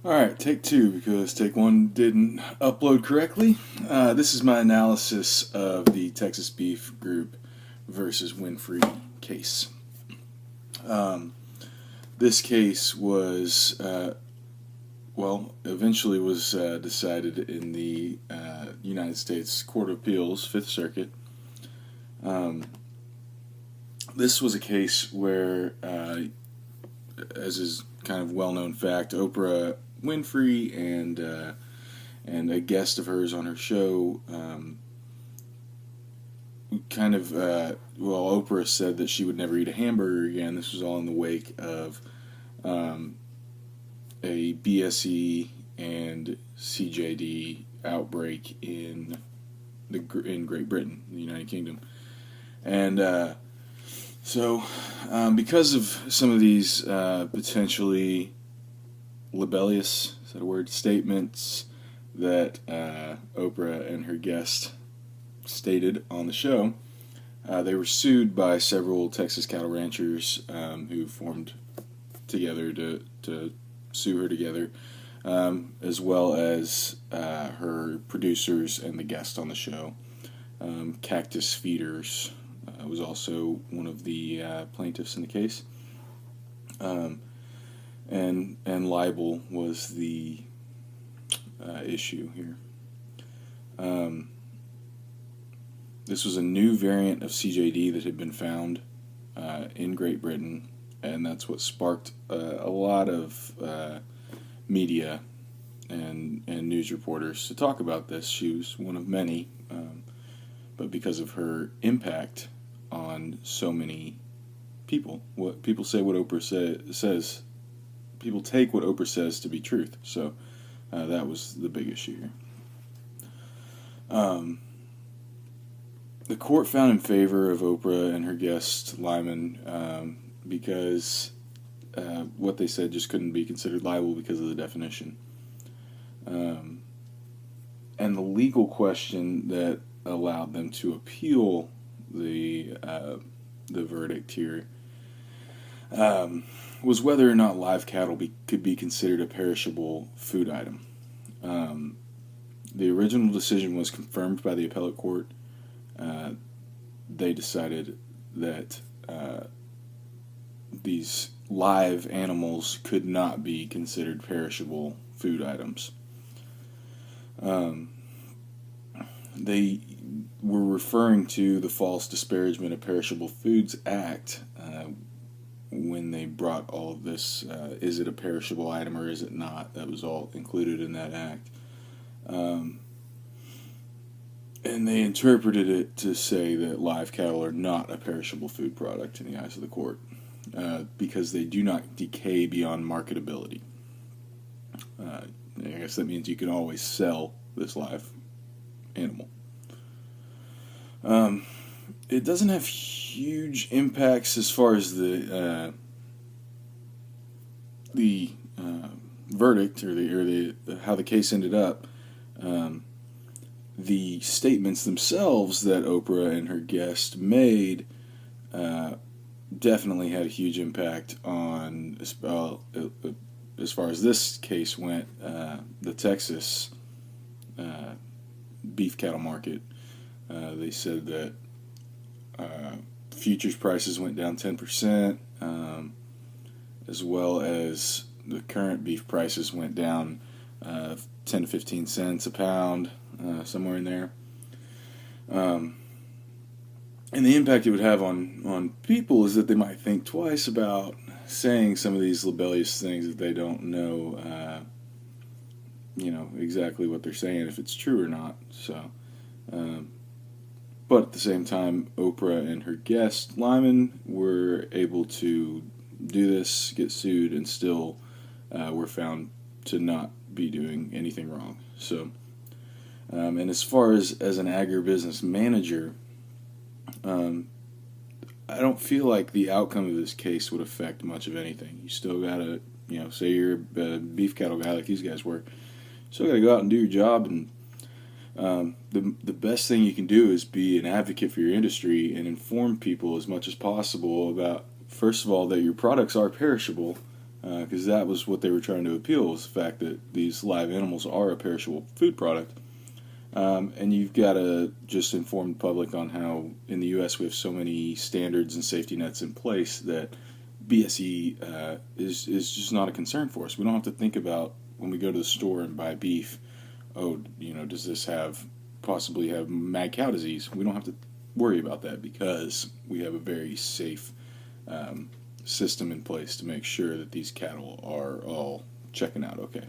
Alright, take two because take one didn't upload correctly. This is my analysis of the Texas Beef Group versus Winfrey case. This case was, eventually was decided in the United States Court of Appeals, Fifth Circuit. This was a case where, as is kind of well-known fact, Oprah Winfrey and a guest of hers on her show Oprah said that she would never eat a hamburger again. This was all in the wake of a BSE and CJD outbreak in Great Britain, the United Kingdom, and because of some of these potentially libellous, is that a word, statements that Oprah and her guest stated on the show, they were sued by several Texas cattle ranchers who formed together to sue her together, as well as her producers and the guest on the show. Cactus Feeders was also one of the plaintiffs in the case. And libel was the issue here. This was a new variant of CJD that had been found in Great Britain, and that's what sparked a lot of media and news reporters to talk about this. She was one of many, but because of her impact on so many people, what people say, what Oprah says, people take what Oprah says to be truth. So that was the big issue here. The court found in favor of Oprah and her guest Lyman because what they said just couldn't be considered libel because of the definition. And the legal question that allowed them to appeal the verdict here was whether or not live cattle could be considered a perishable food item. The original decision was confirmed by the appellate court. They decided that these live animals could not be considered perishable food items. They were referring to the False Disparagement of Perishable Foods Act when they brought all of this, is it a perishable item or is it not? That was all included in that act. And they interpreted it to say that live cattle are not a perishable food product in the eyes of the court because they do not decay beyond marketability. I guess that means you can always sell this live animal. It doesn't have huge impacts as far as the verdict or how the case ended up. The statements themselves that Oprah and her guest made definitely had a huge impact on, as far as this case went, the Texas beef cattle market. They said that futures prices went down 10%, as well as the current beef prices went down 10 to 15 cents a pound, somewhere in there. And the impact it would have on people is that they might think twice about saying some of these libellous things that they don't know, exactly what they're saying, if it's true or not. So, but at the same time, Oprah and her guest, Lyman, were able to do this, get sued, and still were found to not be doing anything wrong. So, and as far as an agribusiness manager, I don't feel like the outcome of this case would affect much of anything. You still gotta, say you're a beef cattle guy like these guys were, still gotta go out and do your job, and the best thing you can do is be an advocate for your industry and inform people as much as possible about, first of all, that your products are perishable, because that was what they were trying to appeal, was the fact that these live animals are a perishable food product. And you've got to just inform the public on how in the U.S. we have so many standards and safety nets in place that BSE is just not a concern for us. We don't have to think about when we go to the store and buy beef, oh, does this possibly have mad cow disease? We don't have to worry about that because we have a very safe system in place to make sure that these cattle are all checking out okay.